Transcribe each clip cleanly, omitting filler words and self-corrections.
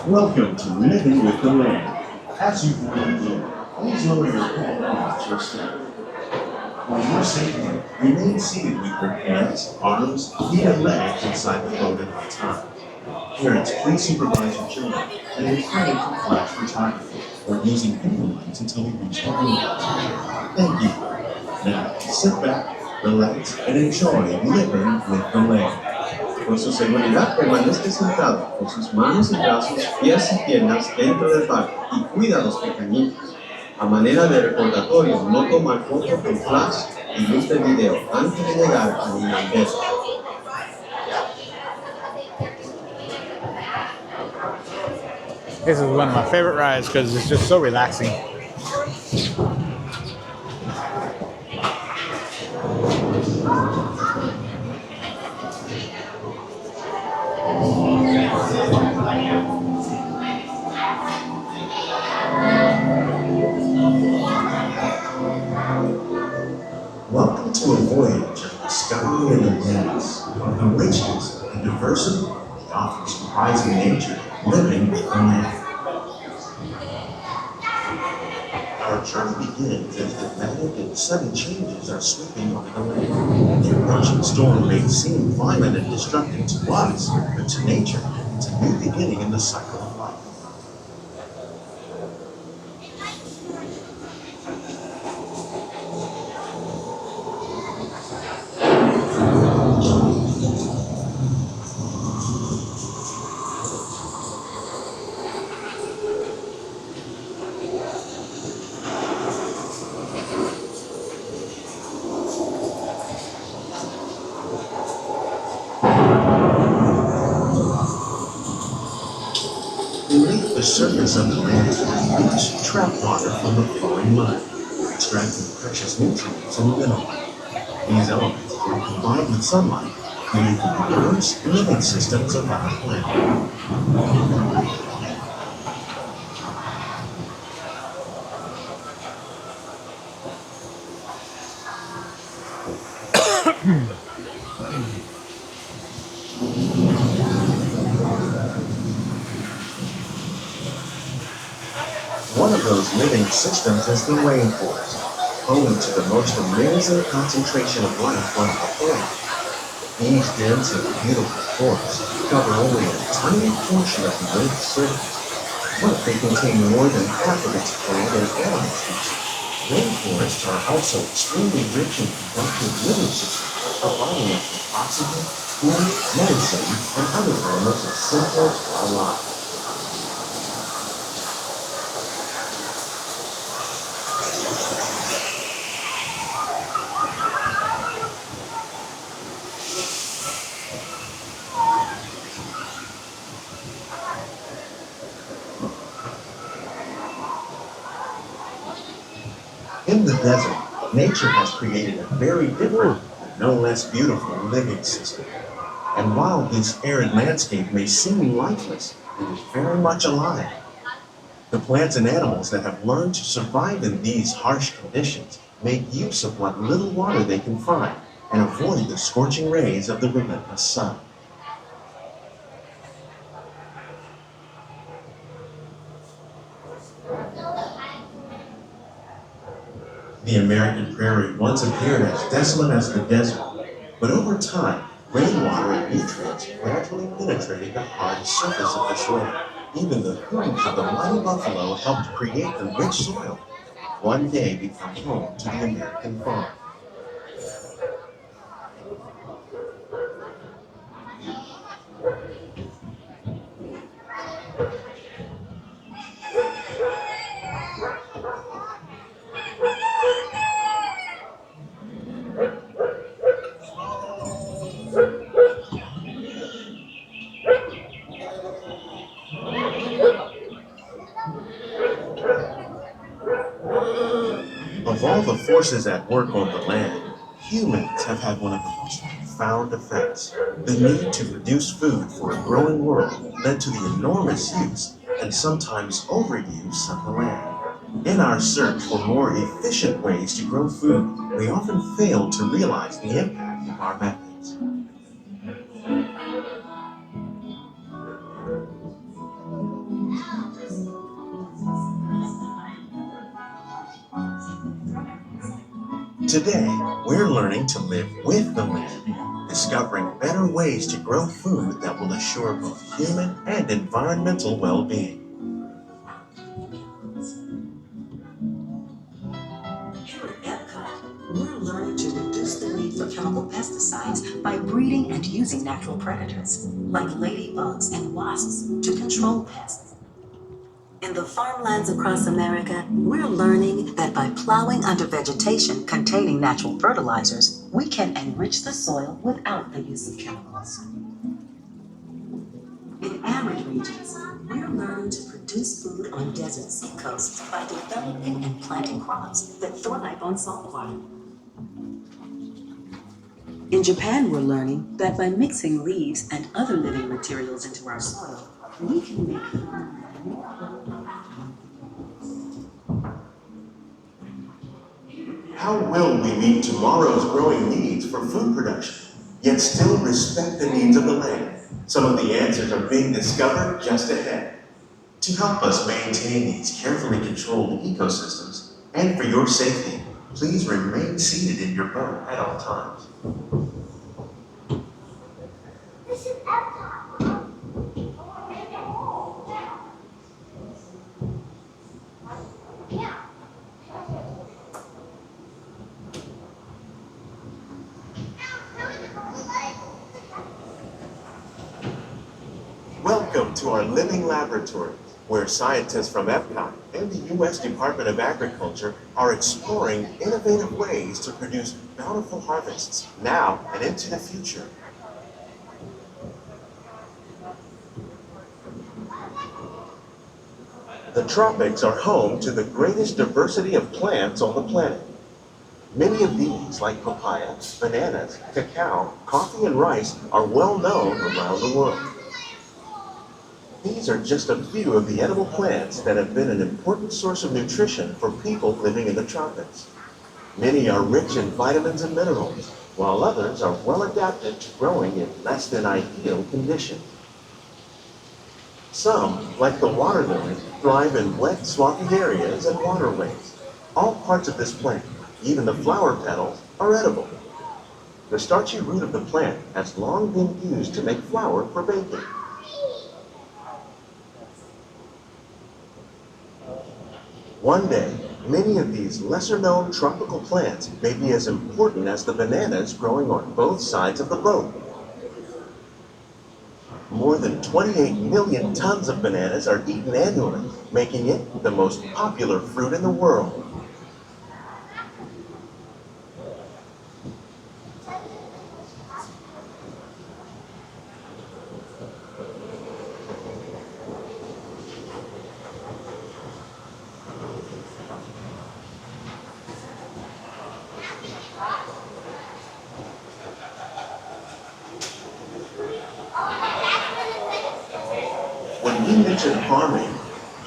Welcome to Living with the Land. As you begin, please lower your head and watch your step. For your safety, remain seated with your hands, arms, feet, and legs inside the boat at all times. Parents, please supervise your children and refrain from flash photography or using finger lights until we reach the windows. Thank you. Now, sit back, relax, and enjoy Living with the Land. Con su seguridad, permanezca sentado, con sus manos y brazos, pies y piernas dentro del barco y cuida a los pequeñitos. A manera de recordatorio, no tomar fotos con flash y luz de video antes de llegar a un landero. This is one of my favorite rides because it's just so relaxing. Welcome to a voyage of discovery and awareness of the richness and diversity that offers comprising nature living with the land. Our journey begins as dramatic and sudden changes are sweeping over the land. The approaching storm may seem violent and destructive to us, but to nature, it's a new beginning in the cycle of life. Beneath the surface of the land, roots trap water from the flowing mud, extracting precious nutrients and minerals. These elements, when combined with sunlight, create the diverse living systems of our planet. One of those living systems is the rainforest, home to the most amazing concentration of life on the planet. These dense and beautiful forests cover only a tiny portion of the Earth's surface, but they contain more than half of its plant and animal species. Rainforests are also extremely rich in productive living systems, providing us with oxygen, food, medicine, and other elements essential to our lives. In the desert, nature has created a very different, but no less beautiful living system. And while this arid landscape may seem lifeless, it is very much alive. The plants and animals that have learned to survive in these harsh conditions make use of what little water they can find and avoid the scorching rays of the relentless sun. The American prairie once appeared as desolate as the desert, but over time, rainwater and nutrients gradually penetrated the hard surface of this land. Even the hooves of the mighty buffalo helped create the rich soil that one day became home to the American farm. Of all the forces at work on the land, humans have had one of the most profound effects. The need to produce food for a growing world led to the enormous use and sometimes overuse of the land. In our search for more efficient ways to grow food, we often fail to realize the impact of our methods. Today, we're learning to live with the land, discovering better ways to grow food that will assure both human and environmental well-being. Here at Epcot, we're learning to reduce the need for chemical pesticides by breeding and using natural predators, like ladybugs and wasps, to control pests. In the farmlands across America, we're learning that by plowing under vegetation containing natural fertilizers, we can enrich the soil without the use of chemicals. In arid regions, we're learning to produce food on desert seacoasts by developing and planting crops that thrive on salt water. In Japan, we're learning that by mixing leaves and other living materials into our soil, we can make food. How will we meet tomorrow's growing needs for food production, yet still respect the needs of the land? Some of the answers are being discovered just ahead. To help us maintain these carefully controlled ecosystems, and for your safety, please remain seated in your boat at all times. This is Epcot. Yeah. Welcome to our living laboratory, where scientists from Epcot and the U.S. Department of Agriculture are exploring innovative ways to produce bountiful harvests now and into the future. The tropics are home to the greatest diversity of plants on the planet. Many of these, like papaya, bananas, cacao, coffee, and rice, are well known around the world. These are just a few of the edible plants that have been an important source of nutrition for people living in the tropics. Many are rich in vitamins and minerals, while others are well adapted to growing in less than ideal conditions. Some, like the water lily, thrive in wet, swampy areas and waterways. All parts of this plant, even the flower petals, are edible. The starchy root of the plant has long been used to make flour for baking. One day, many of these lesser-known tropical plants may be as important as the bananas growing on both sides of the boat. More than 28 million tons of bananas are eaten annually, making it the most popular fruit in the world. When we mention farming,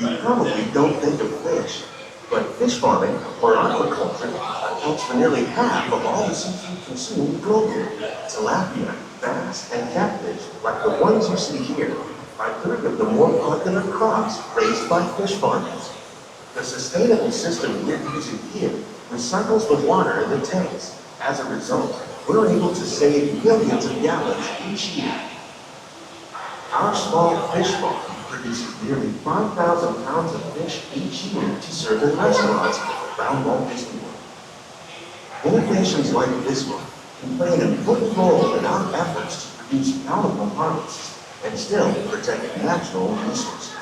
you probably don't think of fish, but fish farming, or aquaculture, accounts for nearly half of all the seafood consumed globally. Tilapia, bass, and catfish, like the ones you see here, are three of the more popular crops raised by fish farmers. The sustainable system we're using here recycles the water in the tanks. As a result, we're able to save millions of gallons each year. Our small fish farm produces nearly 5,000 pounds of fish each year to serve in restaurants around Walt Disney World. Innovations like this one can play an important role in our efforts to produce bountiful harvests and still protect natural resources.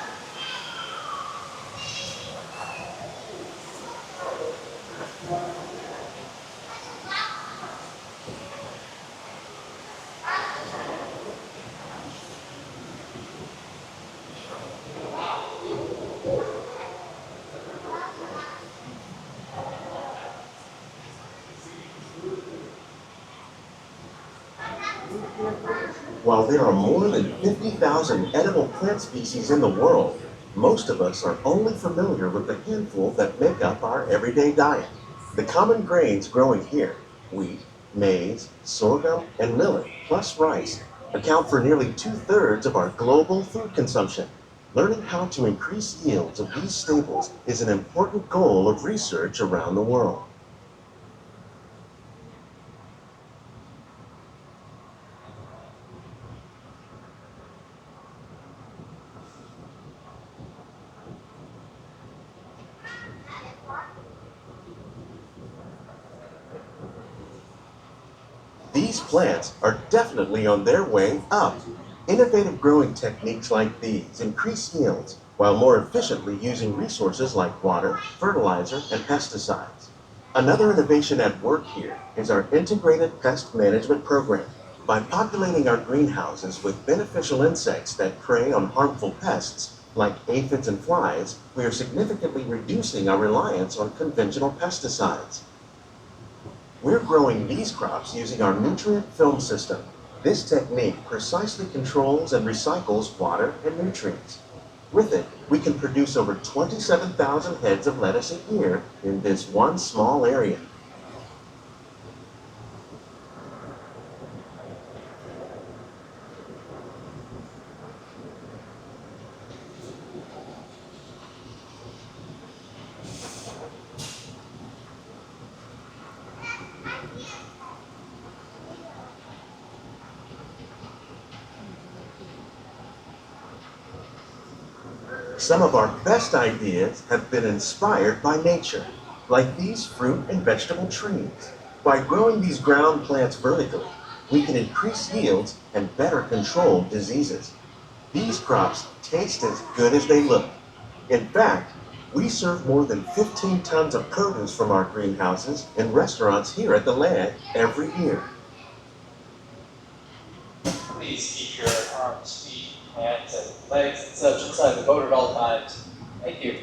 While there are more than 50,000 edible plant species in the world, Most of us are only familiar with the handful that make up our everyday diet. The common grains growing here, wheat, maize, sorghum, and millet, plus rice, account for nearly 2/3 of our global food consumption. Learning how to increase yields of these staples is an important goal of research around the world. These plants are definitely on their way up. Innovative growing techniques like these increase yields while more efficiently using resources like water, fertilizer, and pesticides. Another innovation at work here is our integrated pest management program. By populating our greenhouses with beneficial insects that prey on harmful pests, like aphids and flies, we are significantly reducing our reliance on conventional pesticides. We're growing these crops using our nutrient film system. This technique precisely controls and recycles water and nutrients. With it, we can produce over 27,000 heads of lettuce a year in this one small area. Some of our best ideas have been inspired by nature, like these fruit and vegetable trees. By growing these ground plants vertically, we can increase yields and better control diseases. These crops taste as good as they look. In fact, we serve more than 15 tons of produce from our greenhouses in restaurants here at the land every year. Please keep your arms, feet, hands, and legs and such inside the boat at all times. Thank you.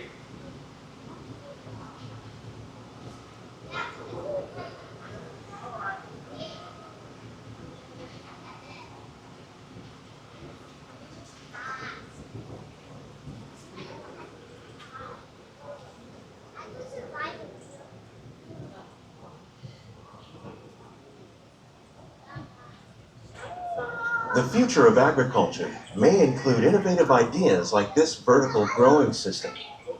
The future of agriculture may include innovative ideas like this vertical growing system.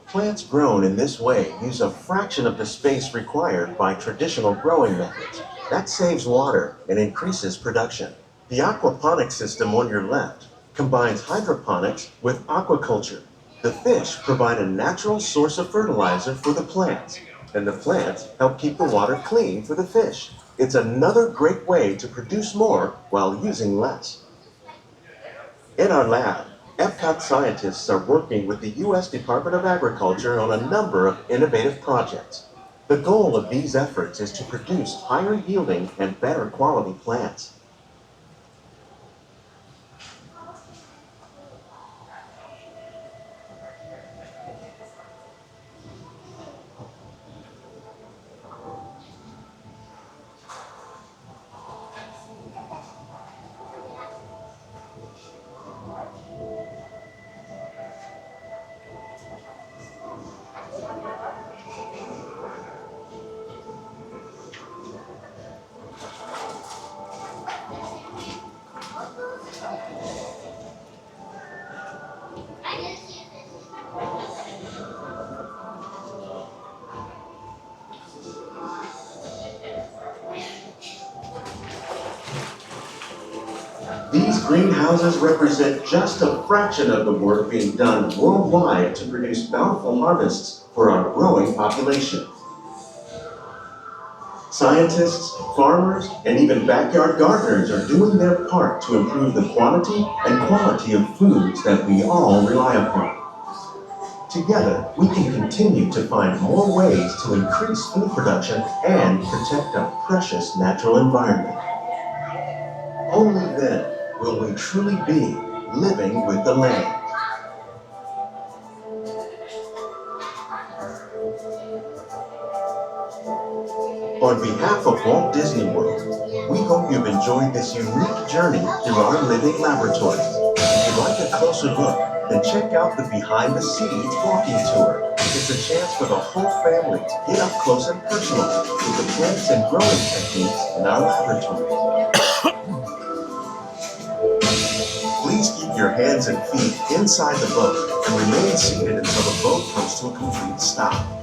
Plants grown in this way use a fraction of the space required by traditional growing methods. That saves water and increases production. The aquaponic system on your left combines hydroponics with aquaculture. The fish provide a natural source of fertilizer for the plants, and the plants help keep the water clean for the fish. It's another great way to produce more while using less. In our lab, Epcot scientists are working with the U.S. Department of Agriculture on a number of innovative projects. The goal of these efforts is to produce higher yielding and better quality plants. These greenhouses represent just a fraction of the work being done worldwide to produce bountiful harvests for our growing population. Scientists, farmers, and even backyard gardeners are doing their part to improve the quantity and quality of foods that we all rely upon. Together, we can continue to find more ways to increase food production and protect our precious natural environment. Only then will we truly be living with the land. On behalf of Walt Disney World, we hope you've enjoyed this unique journey through our living laboratories. If you'd like a closer look, then check out the behind the scenes walking tour. It's a chance for the whole family to get up close and personal with the plants and growing techniques in our laboratory. Please keep your hands and feet inside the boat and remain seated until the boat comes to a complete stop.